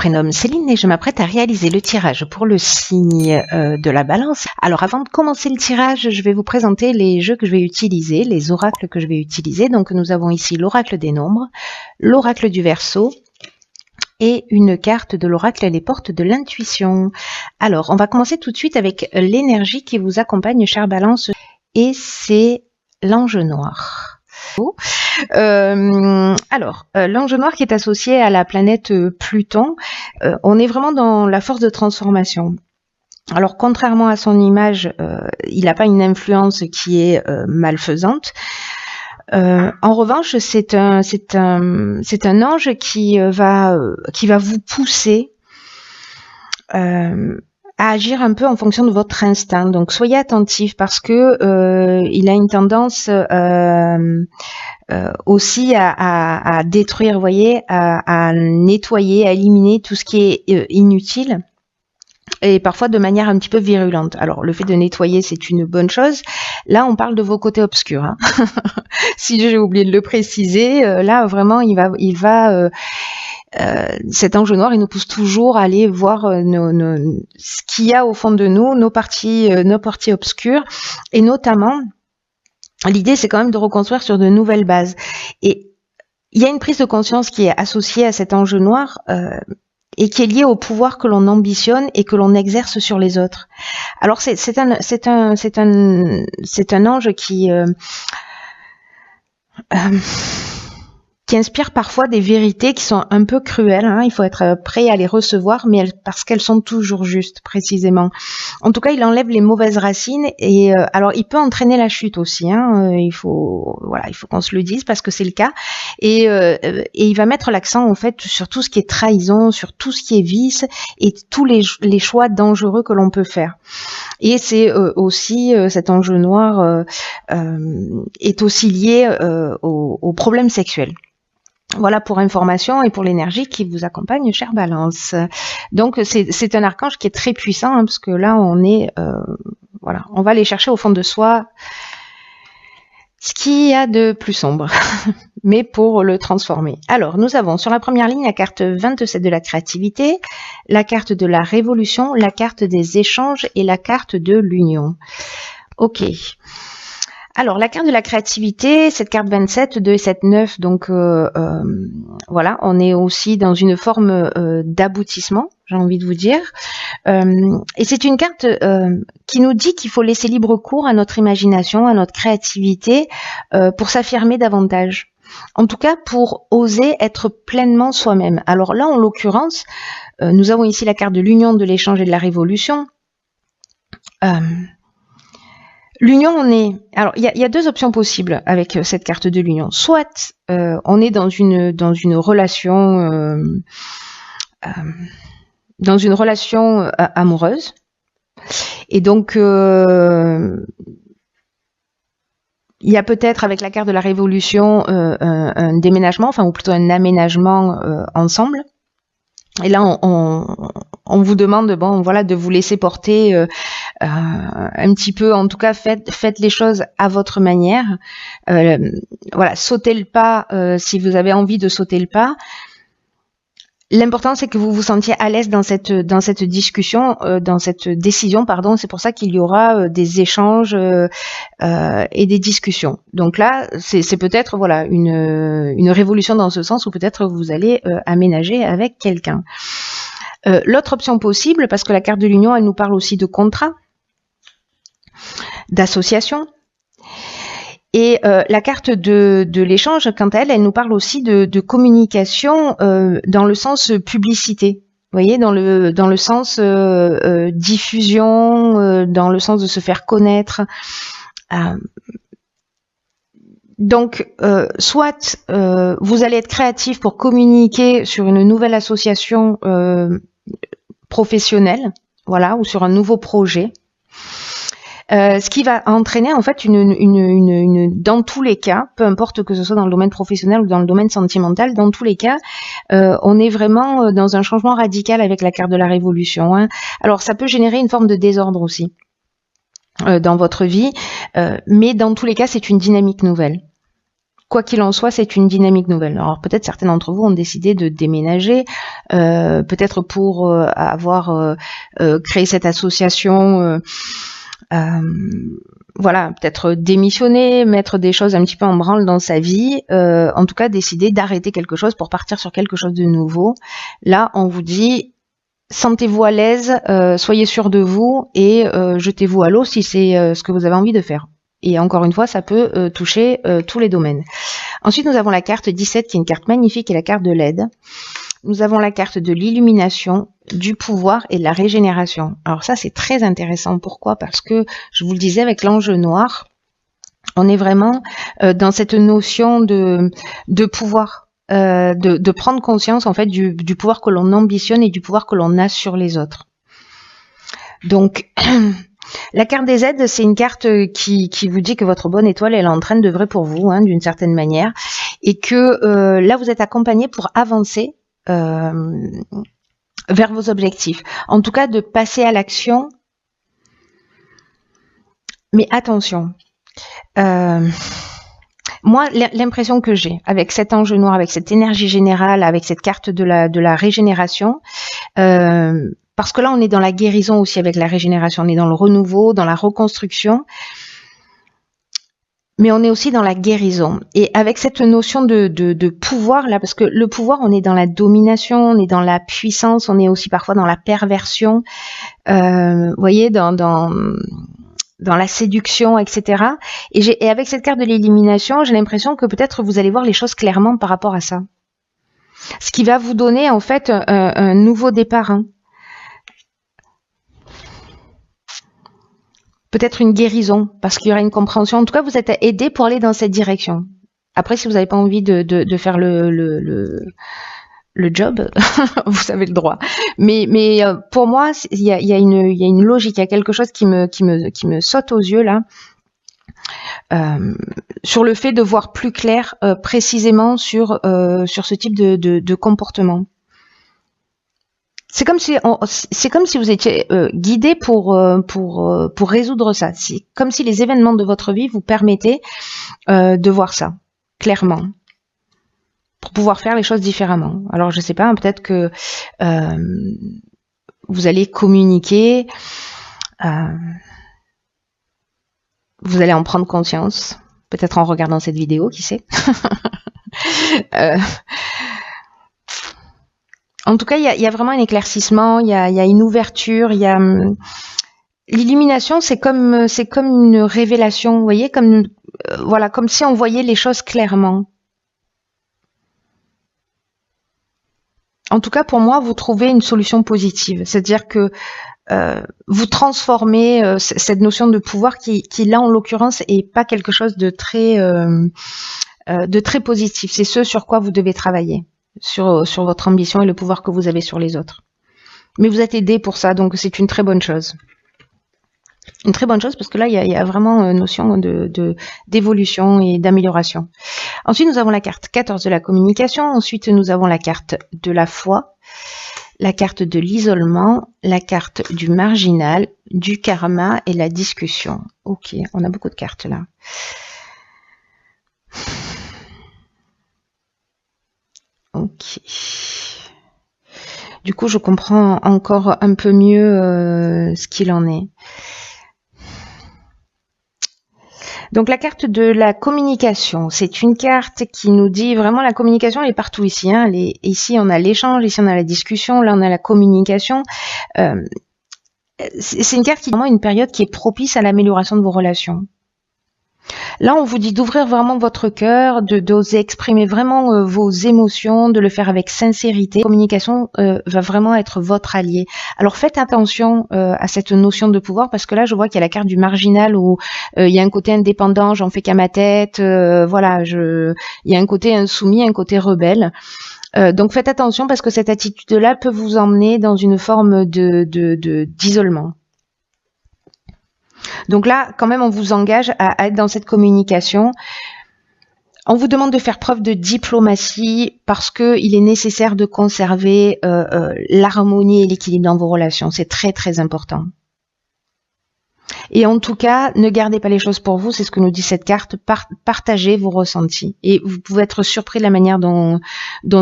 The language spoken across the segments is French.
prénomme Céline et je m'apprête à réaliser le tirage pour le signe de la Balance. Alors avant de commencer le tirage, je vais vous présenter les jeux que je vais utiliser, les oracles que je vais utiliser. Donc nous avons ici l'oracle des nombres, l'oracle du Verseau et une carte de l'oracle les portes de l'intuition. Alors on va commencer tout de suite avec l'énergie qui vous accompagne, chère Balance, et c'est l'ange noir. L'ange noir qui est associé à la planète Pluton, on est vraiment dans la force de transformation. Alors contrairement à son image, il n'a pas une influence qui est malfaisante. En revanche, c'est un ange qui va vous pousser à agir un peu en fonction de votre instinct. Donc soyez attentifs parce que il a une tendance aussi à détruire, vous voyez, à nettoyer, à éliminer tout ce qui est inutile. Et parfois de manière un petit peu virulente. Alors, le fait de nettoyer, c'est une bonne chose. Là, on parle de vos côtés obscurs. Hein. Si j'ai oublié de le préciser, là, vraiment, cet ange noir, il nous pousse toujours à aller voir ce qu'il y a au fond de nous, nos parties obscures. Et notamment, l'idée, c'est quand même de reconstruire sur de nouvelles bases. Et il y a une prise de conscience qui est associée à cet ange noir, et qui est lié au pouvoir que l'on ambitionne et que l'on exerce sur les autres. Alors c'est un ange qui inspire parfois des vérités qui sont un peu cruelles. Hein. Il faut être prêt à les recevoir, mais parce qu'elles sont toujours justes, précisément. En tout cas, il enlève les mauvaises racines et alors il peut entraîner la chute aussi. Hein. Il faut qu'on se le dise parce que c'est le cas. Et il va mettre l'accent en fait sur tout ce qui est trahison, sur tout ce qui est vice et tous les choix dangereux que l'on peut faire. Et c'est aussi cet ange noir est aussi lié aux problèmes sexuels. Voilà pour information et pour l'énergie qui vous accompagne, chère Balance. Donc c'est un archange qui est très puissant hein, parce que là on est on va aller chercher au fond de soi ce qu'il y a de plus sombre, mais pour le transformer. Alors nous avons sur la première ligne la carte 27 de la créativité, la carte de la révolution, la carte des échanges et la carte de l'union. Ok. Alors, la carte de la créativité, cette carte 27, 2 et 7, 9, donc voilà, on est aussi dans une forme d'aboutissement, j'ai envie de vous dire. Et c'est une carte qui nous dit qu'il faut laisser libre cours à notre imagination, à notre créativité, pour s'affirmer davantage. En tout cas, pour oser être pleinement soi-même. Alors là, en l'occurrence, nous avons ici la carte de l'union, de l'échange et de la révolution. L'union, alors il y a deux options possibles avec cette carte de l'union. Soit on est dans une relation amoureuse, et donc il y a peut-être avec la carte de la révolution un déménagement, ou plutôt un aménagement ensemble. Et là, on vous demande, de vous laisser porter un petit peu. En tout cas, faites les choses à votre manière. Sautez le pas si vous avez envie de sauter le pas. L'important, c'est que vous vous sentiez à l'aise dans cette discussion, dans cette décision, pardon. C'est pour ça qu'il y aura des échanges et des discussions. Donc là, c'est peut-être une révolution dans ce sens où peut-être vous allez aménager avec quelqu'un. L'autre option possible, parce que la carte de l'union, elle nous parle aussi de contrat, d'association. Et la carte de l'échange, quant à elle, elle nous parle aussi de communication dans le sens publicité. Vous voyez, dans le sens diffusion, dans le sens de se faire connaître. Donc, soit vous allez être créatif pour communiquer sur une nouvelle association professionnelle, ou sur un nouveau projet. Ce qui va entraîner en fait dans tous les cas, peu importe que ce soit dans le domaine professionnel ou dans le domaine sentimental, dans tous les cas, on est vraiment dans un changement radical avec la carte de la révolution. Hein. Alors ça peut générer une forme de désordre aussi dans votre vie, mais dans tous les cas, c'est une dynamique nouvelle. quoi qu'il en soit, c'est une dynamique nouvelle. Alors peut-être certains d'entre vous ont décidé de déménager, peut-être pour avoir créé cette association. Voilà, peut-être démissionner, mettre des choses un petit peu en branle dans sa vie, en tout cas décider d'arrêter quelque chose pour partir sur quelque chose de nouveau. Là, on vous dit, sentez-vous à l'aise, soyez sûr de vous et jetez-vous à l'eau si c'est ce que vous avez envie de faire. Et encore une fois, ça peut toucher tous les domaines. Ensuite, nous avons la carte 17 qui est une carte magnifique et la carte de l'aide. Nous avons la carte de l'illumination, du pouvoir et de la régénération. Alors ça, c'est très intéressant. Pourquoi? Parce que, je vous le disais, avec l'ange noir, on est vraiment dans cette notion de pouvoir, de prendre conscience en fait du pouvoir que l'on ambitionne et du pouvoir que l'on a sur les autres. Donc, la carte des aides, c'est une carte qui vous dit que votre bonne étoile elle est en train d'œuvrer pour vous, hein, d'une certaine manière, et que là, vous êtes accompagné pour avancer vers vos objectifs. En tout cas, de passer à l'action. Mais attention, moi, l'impression que j'ai avec cet ange noir, avec cette énergie générale, avec cette carte de la régénération, parce que là, on est dans la guérison aussi avec la régénération, on est dans le renouveau, dans la reconstruction, mais on est aussi dans la guérison. Et avec cette notion de pouvoir, là, parce que le pouvoir, on est dans la domination, on est dans la puissance, on est aussi parfois dans la perversion, vous voyez, dans la séduction, etc. Et avec cette carte de l'élimination, j'ai l'impression que peut-être vous allez voir les choses clairement par rapport à ça. Ce qui va vous donner, en fait, un nouveau départ, hein. Peut-être une guérison, parce qu'il y aura une compréhension. En tout cas, vous êtes aidé pour aller dans cette direction. Après, si vous n'avez pas envie de faire le job, vous avez le droit. Mais pour moi, il y a une logique, il y a quelque chose qui me saute aux yeux là, sur le fait de voir plus clair précisément sur ce type de comportement. C'est comme si vous étiez guidé pour résoudre ça. C'est comme si les événements de votre vie vous permettaient de voir ça clairement, pour pouvoir faire les choses différemment. Alors je sais pas, hein, peut-être que vous allez communiquer, vous allez en prendre conscience, peut-être en regardant cette vidéo, qui sait. En tout cas, il y a vraiment un éclaircissement, il y a une ouverture, il y a l'illumination, c'est comme une révélation, vous voyez, comme voilà, comme si on voyait les choses clairement. En tout cas, pour moi, vous trouvez une solution positive, c'est-à-dire que vous transformez cette notion de pouvoir qui là, en l'occurrence, est pas quelque chose de très positif. C'est ce sur quoi vous devez travailler. Sur votre ambition et le pouvoir que vous avez sur les autres. Mais vous êtes aidé pour ça, donc c'est une très bonne chose. Une très bonne chose parce que là, il y a vraiment une notion d'évolution et d'amélioration. Ensuite, nous avons la carte 14 de la communication. Ensuite, nous avons la carte de la foi, la carte de l'isolement, la carte du marginal, du karma et la discussion. Ok, on a beaucoup de cartes là. Ok. Du coup, je comprends encore un peu mieux ce qu'il en est. Donc la carte de la communication, c'est une carte qui nous dit vraiment la communication, elle est partout ici. Hein. Ici, on a l'échange, ici, on a la discussion, là, on a la communication. C'est une carte qui est vraiment une période qui est propice à l'amélioration de vos relations. Là, on vous dit d'ouvrir vraiment votre cœur, d'oser exprimer vraiment vos émotions, de le faire avec sincérité. La communication va vraiment être votre allié. Alors faites attention à cette notion de pouvoir, parce que là, je vois qu'il y a la carte du marginal où il y a un côté indépendant, j'en fais qu'à ma tête, voilà, il y a un côté insoumis, un côté rebelle. Donc faites attention parce que cette attitude-là peut vous emmener dans une forme d'isolement. Donc là, quand même, on vous engage à être dans cette communication. On vous demande de faire preuve de diplomatie parce qu'il est nécessaire de conserver l'harmonie et l'équilibre dans vos relations. C'est très, très important. Et en tout cas, ne gardez pas les choses pour vous, c'est ce que nous dit cette carte, partagez vos ressentis. Et vous pouvez être surpris de la manière dont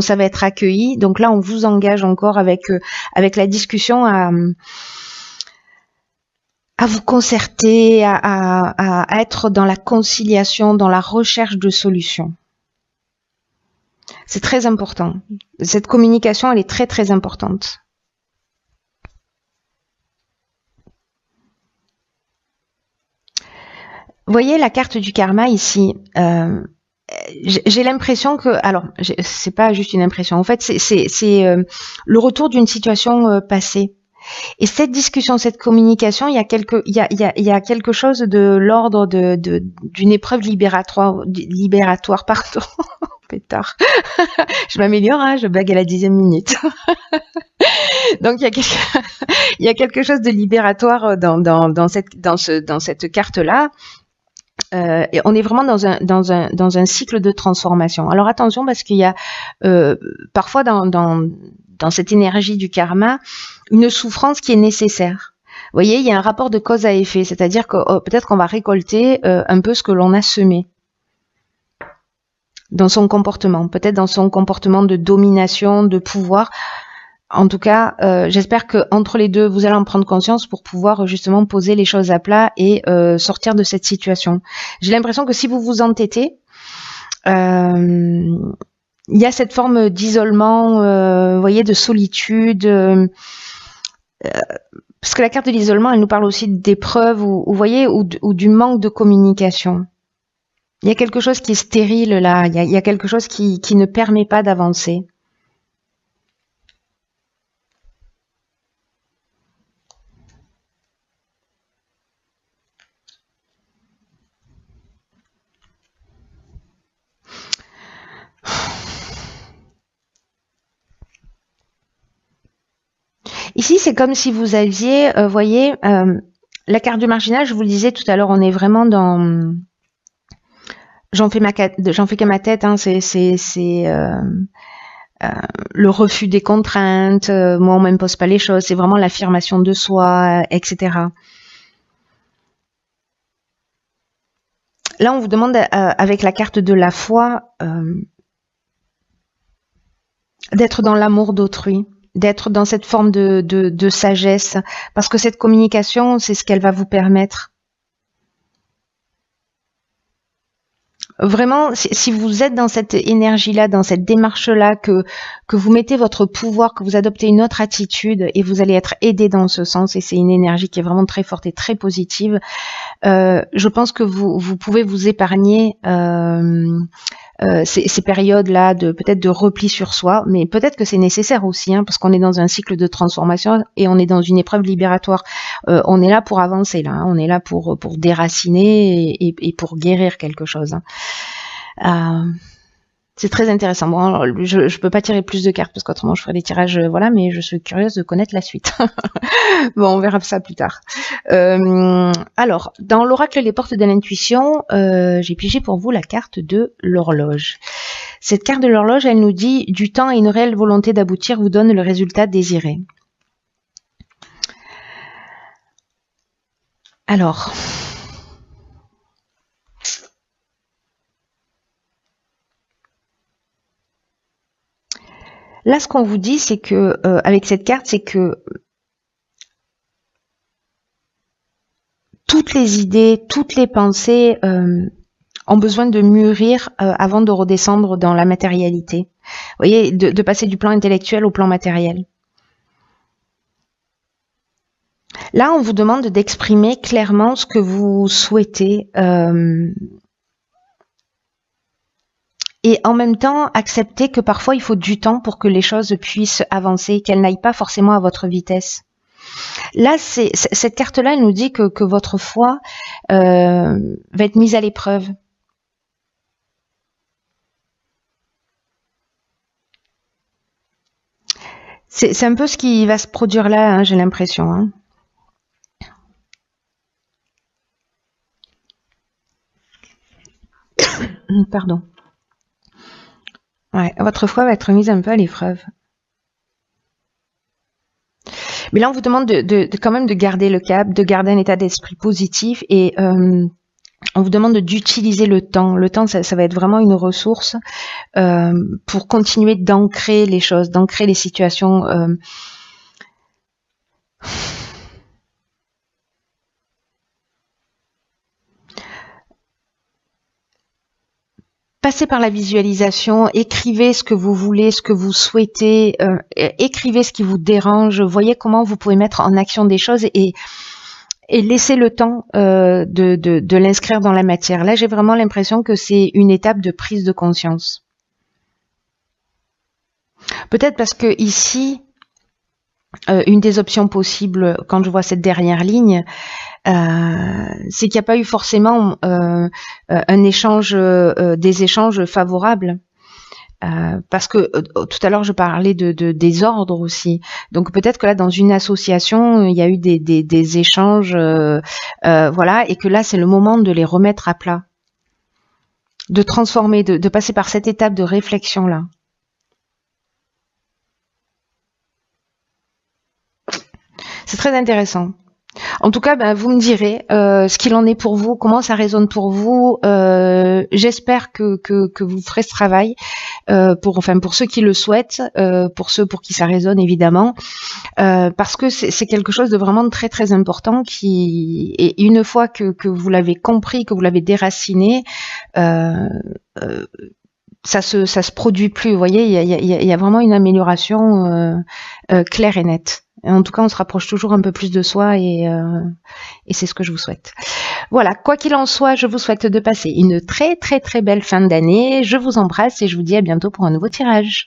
ça va être accueilli. Donc là, on vous engage encore avec la discussion à vous concerter, à être dans la conciliation, dans la recherche de solutions. C'est très important. Cette communication, elle est très très importante. Vous voyez la carte du karma ici. J'ai l'impression que, alors, c'est pas juste une impression. En fait, c'est le retour d'une situation passée. Et cette discussion, cette communication, il y a quelque chose de l'ordre d'une épreuve libératoire, pardon. Pétard. Je m'améliore, hein, je bague à la 10e minute. Donc il y a quelque chose de libératoire dans cette carte-là. Et on est vraiment dans un cycle de transformation. Alors attention, parce qu'il y a parfois dans cette énergie du karma une souffrance qui est nécessaire. Vous voyez, il y a un rapport de cause à effet, c'est-à-dire que peut-être qu'on va récolter un peu ce que l'on a semé dans son comportement, peut-être dans son comportement de domination, de pouvoir. En tout cas, j'espère que entre les deux, vous allez en prendre conscience pour pouvoir justement poser les choses à plat et sortir de cette situation. J'ai l'impression que si vous vous entêtez, il y a cette forme d'isolement, vous voyez, de solitude. Parce que la carte de l'isolement, elle nous parle aussi d'épreuves, vous voyez, ou du manque de communication. Il y a quelque chose qui est stérile là, il y a quelque chose qui ne permet pas d'avancer. Ici, c'est comme si vous aviez, voyez, la carte du marginal, je vous le disais tout à l'heure, on est vraiment dans... J'en fais qu'à ma tête, hein, c'est le refus des contraintes, moi on m'impose pas les choses, c'est vraiment l'affirmation de soi, etc. Là, on vous demande, avec la carte de la foi, d'être dans l'amour d'autrui, d'être dans cette forme de sagesse, parce que cette communication, c'est ce qu'elle va vous permettre. Vraiment, si vous êtes dans cette énergie-là, dans cette démarche-là, que vous mettez votre pouvoir, que vous adoptez une autre attitude, et vous allez être aidé dans ce sens, et c'est une énergie qui est vraiment très forte et très positive, je pense que vous pouvez vous épargner ces périodes-là peut-être de repli sur soi, mais peut-être que c'est nécessaire aussi, hein, parce qu'on est dans un cycle de transformation et on est dans une épreuve libératoire. On est là pour avancer, là, hein, on est là pour déraciner et pour guérir quelque chose. Hein. C'est très intéressant. Bon, je peux pas tirer plus de cartes parce qu'autrement je ferais des tirages, voilà, mais je suis curieuse de connaître la suite. Bon, on verra ça plus tard. Alors, dans l'oracle Les Portes de l'Intuition, j'ai pigé pour vous la carte de l'horloge. Cette carte de l'horloge, elle nous dit « Du temps et une réelle volonté d'aboutir vous donne le résultat désiré ». Alors... Là, ce qu'on vous dit, c'est que avec cette carte, c'est que toutes les idées, toutes les pensées ont besoin de mûrir avant de redescendre dans la matérialité. Vous voyez, de passer du plan intellectuel au plan matériel. Là, on vous demande d'exprimer clairement ce que vous souhaitez. Et en même temps, accepter que parfois il faut du temps pour que les choses puissent avancer, qu'elles n'aillent pas forcément à votre vitesse. Là, cette carte-là, elle nous dit que votre foi va être mise à l'épreuve. C'est un peu ce qui va se produire là, hein, j'ai l'impression. Hein. Pardon. Ouais, votre foi va être mise un peu à l'épreuve. Mais là, on vous demande quand même de garder le cap, de garder un état d'esprit positif et on vous demande d'utiliser le temps. Le temps, ça va être vraiment une ressource pour continuer d'ancrer les choses, d'ancrer les situations. Passez par la visualisation, écrivez ce que vous voulez, ce que vous souhaitez, écrivez ce qui vous dérange, voyez comment vous pouvez mettre en action des choses et laissez le temps de l'inscrire dans la matière. Là, j'ai vraiment l'impression que c'est une étape de prise de conscience. Peut-être parce que ici, une des options possibles, quand je vois cette dernière ligne, c'est qu'il n'y a pas eu forcément un échange, des échanges favorables. Parce que tout à l'heure je parlais des ordres aussi. Donc peut-être que là dans une association il y a eu des échanges, voilà, et que là c'est le moment de les remettre à plat, de transformer, de passer par cette étape de réflexion là. C'est très intéressant. En tout cas, vous me direz ce qu'il en est pour vous, comment ça résonne pour vous. J'espère que vous ferez ce travail pour ceux qui le souhaitent, pour ceux pour qui ça résonne évidemment, parce que c'est quelque chose de vraiment très très important et une fois que vous l'avez compris, que vous l'avez déraciné, ça se produit plus. Vous voyez, il y a vraiment une amélioration claire et nette. En tout cas, on se rapproche toujours un peu plus de soi et c'est ce que je vous souhaite. Voilà, quoi qu'il en soit, je vous souhaite de passer une très très très belle fin d'année. Je vous embrasse et je vous dis à bientôt pour un nouveau tirage.